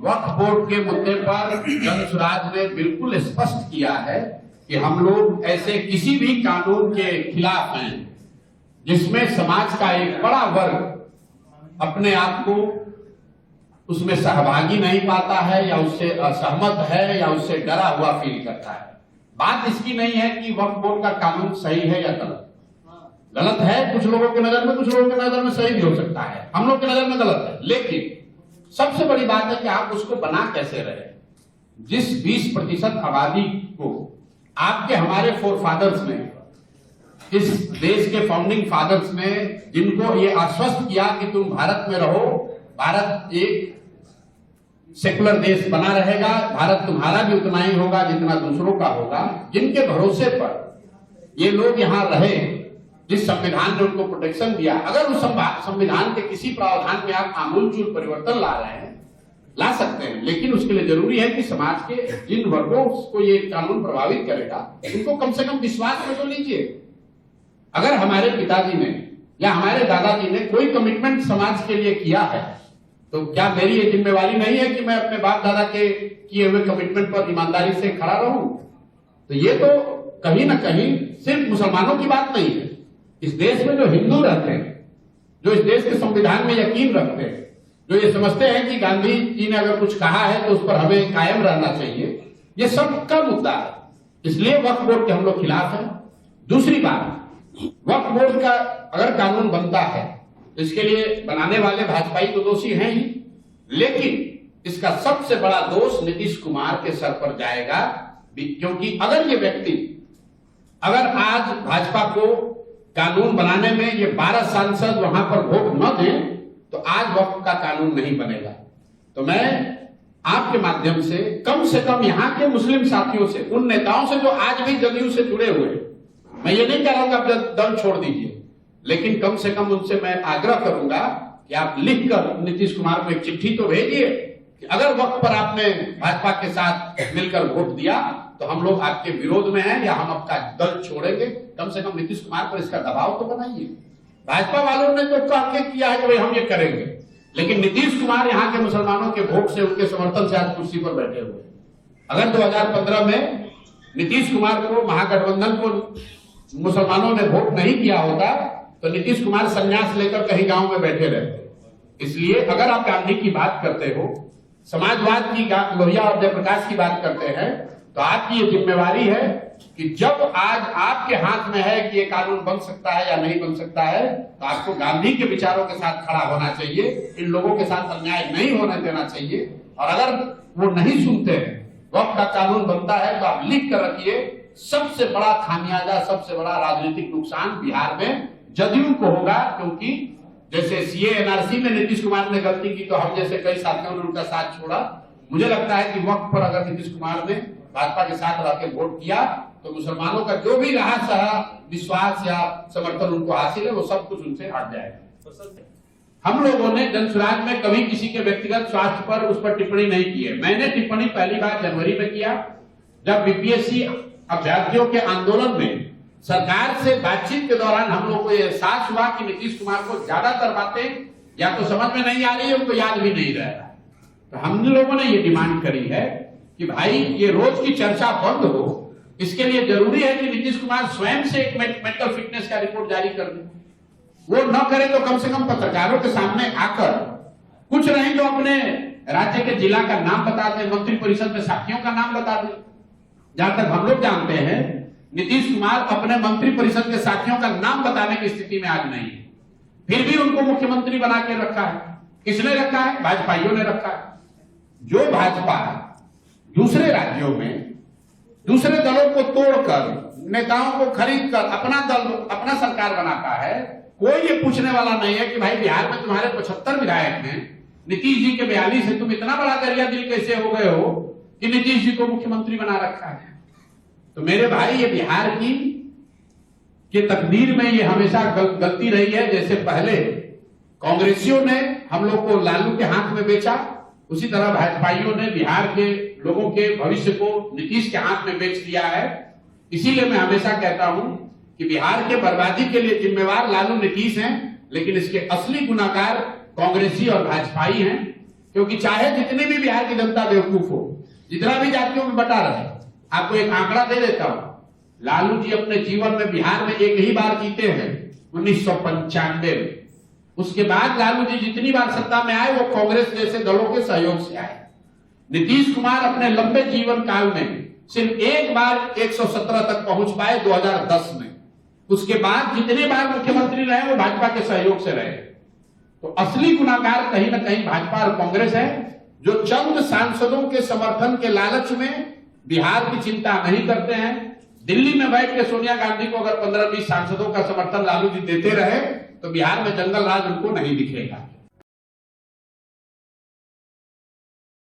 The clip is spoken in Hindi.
वक्फ बोर्ड के मुद्दे पर जनसुराज ने बिल्कुल स्पष्ट किया है कि हम लोग ऐसे किसी भी कानून के खिलाफ हैं जिसमें समाज का एक बड़ा वर्ग अपने आप को उसमें सहभागी नहीं पाता है या उससे असहमत है या उससे डरा हुआ फील करता है। बात इसकी नहीं है कि वक्फ बोर्ड का कानून सही है या गलत। गलत है कुछ लोगों की नजर में, कुछ लोगों की नजर में सही भी हो सकता है, हम लोग की नजर में गलत है। लेकिन सबसे बड़ी बात है कि आप उसको बना कैसे रहे। जिस 20% आबादी को आपके हमारे फोर फादर्स ने, इस देश के फाउंडिंग फादर्स ने, जिनको ये आश्वस्त किया कि तुम भारत में रहो, भारत एक सेकुलर देश बना रहेगा, भारत तुम्हारा भी उतना ही होगा जितना दूसरों का होगा, जिनके भरोसे पर ये लोग यहां रहे, जिस संविधान ने उनको प्रोटेक्शन दिया, अगर उस संविधान के किसी प्रावधान में आप आमूलचूल परिवर्तन ला रहे हैं, ला सकते हैं, लेकिन उसके लिए जरूरी है कि समाज के जिन वर्गों को ये कानून प्रभावित करेगा उनको कम से कम विश्वास में तो लीजिए। अगर हमारे पिताजी ने या हमारे दादाजी ने कोई कमिटमेंट समाज के लिए किया है तो क्या मेरी ये जिम्मेवारी नहीं है कि मैं अपने बाप दादा के किए हुए कमिटमेंट पर ईमानदारी से खड़ा रहूं? तो ये तो कहीं ना कहीं सिर्फ मुसलमानों की बात नहीं है। इस देश में जो हिंदू रहते हैं, जो इस देश के संविधान में यकीन रखते हैं, जो ये समझते हैं कि गांधी जी ने अगर कुछ कहा है तो उस पर हमें कायम रहना चाहिए, ये सबका मुद्दा है। इसलिए वक्फ बोर्ड के हम लोग खिलाफ हैं। दूसरी बात, वक्फ बोर्ड का अगर कानून बनता है तो इसके लिए बनाने वाले भाजपाई तो दोषी हैं ही, लेकिन इसका सबसे बड़ा दोष नीतीश कुमार के सर पर जाएगा। क्योंकि अगर ये व्यक्ति, अगर आज भाजपा को कानून बनाने में ये 12 सांसद वहां पर वोट न दें तो आज वक्फ का कानून नहीं बनेगा। तो मैं आपके माध्यम से कम यहाँ के मुस्लिम साथियों से, उन नेताओं से जो आज भी जदयू से जुड़े हुए, मैं ये नहीं कह रहा हूं कि आप दल छोड़ दीजिए, लेकिन कम से कम उनसे मैं आग्रह करूंगा कि आप लिखकर नीतीश कुमार को एक चिट्ठी तो भेजिए कि अगर वक्त पर आपने भाजपा के साथ मिलकर वोट दिया तो हम लोग आपके विरोध में हैं या हम आपका दल छोड़ेंगे। कम से कम नीतीश कुमार पर इसका दबाव तो बनाइए। भाजपा वालों ने तो कह किया है कि भाई हम ये करेंगे, लेकिन नीतीश कुमार यहाँ के मुसलमानों के वोट से, उनके समर्थन से आज कुर्सी पर बैठे हुए। अगर 2015 में नीतीश कुमार को, महागठबंधन को मुसलमानों ने वोट नहीं दिया होता तो नीतीश कुमार संन्यास लेकर कहीं गांव में बैठे रहते। इसलिए अगर आप गांधी की बात करते हो, समाजवाद की, लोहिया और जयप्रकाश की बात करते हैं, तो आपकी ये जिम्मेवारी है कि जब आज आपके हाथ में है कि ये कानून बन सकता है या नहीं बन सकता है, तो आपको गांधी के विचारों के साथ खड़ा होना चाहिए। इन लोगों के साथ अन्याय नहीं होने देना चाहिए। और अगर वो नहीं सुनते हैं, वक्त का कानून बनता है, तो आप लिख कर रखिए, सबसे बड़ा खामियाजा, सबसे बड़ा राजनीतिक नुकसान बिहार में जदयू को होगा। क्योंकि जैसे सीए एनआरसी में नीतीश कुमार ने गलती की तो हम जैसे कई साथियों ने उनका साथ छोड़ा। मुझे लगता है कि वक्त पर अगर नीतीश कुमार ने भाजपा के साथ रहकर वोट किया तो मुसलमानों का जो भी रहा सहा विश्वास या समर्थन उनको हासिल है, वो सब कुछ उनसे हट जाएगा। हम लोगों ने जनसुराज में कभी किसी के व्यक्तिगत स्वास्थ्य पर उस पर टिप्पणी नहीं की है। मैंने टिप्पणी पहली बार जनवरी में किया, जब बीपीएससी अभ्यर्थियों के आंदोलन में सरकार से बातचीत के दौरान हम लोग को यह एहसास हुआ कि नीतीश कुमार को ज्यादातर बातें या तो समझ में नहीं आ रही है, उनको याद भी नहीं रह रहा। तो हम लोगों ने ये डिमांड करी है कि भाई ये रोज की चर्चा बंद हो। इसके लिए जरूरी है कि नीतीश कुमार स्वयं से एक मेडिकल फिटनेस का रिपोर्ट जारी कर दे। वो न करे तो कम से कम पत्रकारों के सामने आकर, कुछ नहीं तो अपने राज्य के जिला का नाम बता दे, मंत्री परिषद में साथियों का नाम बता दे। जहां तक हम लोग जानते हैं, नीतीश कुमार अपने मंत्री परिषद के साथियों का नाम बताने की स्थिति में आज नहीं है। फिर भी उनको मुख्यमंत्री बना के रखा है। किसने रखा है? भाजपाइयों ने रखा है। जो भाजपा दूसरे राज्यों में दूसरे दलों को तोड़कर, नेताओं को खरीद कर अपना दल, अपना सरकार बनाता है, कोई ये पूछने वाला नहीं है कि भाई बिहार में तुम्हारे 75 विधायक हैं, नीतीश जी के 42 है, तुम इतना बड़ा दरिया दिल कैसे हो गए हो कि नीतीश जी को मुख्यमंत्री बना रखा है। तो मेरे भाई, ये बिहार की के तकदीर में ये हमेशा गलती रही है। जैसे पहले कांग्रेसियों ने हम लोग को लालू के हाथ में बेचा, उसी तरह भाजपाइयों ने बिहार के लोगों के भविष्य को नीतीश के हाथ में बेच दिया है। इसीलिए मैं हमेशा कहता हूं कि बिहार के बर्बादी के लिए जिम्मेवार लालू नीतीश हैं, लेकिन इसके असली गुनाहगार कांग्रेसी और भाजपाई हैं। क्योंकि चाहे जितनी भी बिहार की जनता बेवकूफ हो, जितना भी जातियों में बटा रहे, आपको एक आंकड़ा दे देता हूं। लालू जी अपने जीवन में बिहार में एक ही बार जीते हैं 1995 में। उसके बाद लालू जी जितनी बार सत्ता में आए वो कांग्रेस जैसे दलों के सहयोग से आए। नीतीश कुमार अपने लंबे जीवन काल में सिर्फ एक बार 117 तक पहुंच पाए 2010 में। उसके बाद जितने बार मुख्यमंत्री रहे वो भाजपा के सहयोग से रहे। तो असली गुनाहगार कहीं ना कहीं भाजपा और कांग्रेस है, जो चंद सांसदों के समर्थन के लालच में बिहार की चिंता नहीं करते हैं। दिल्ली में बैठ के सोनिया गांधी को अगर 15-20 सांसदों का समर्थन लालू जी देते रहे तो बिहार में जंगल राज उनको नहीं दिखेगा।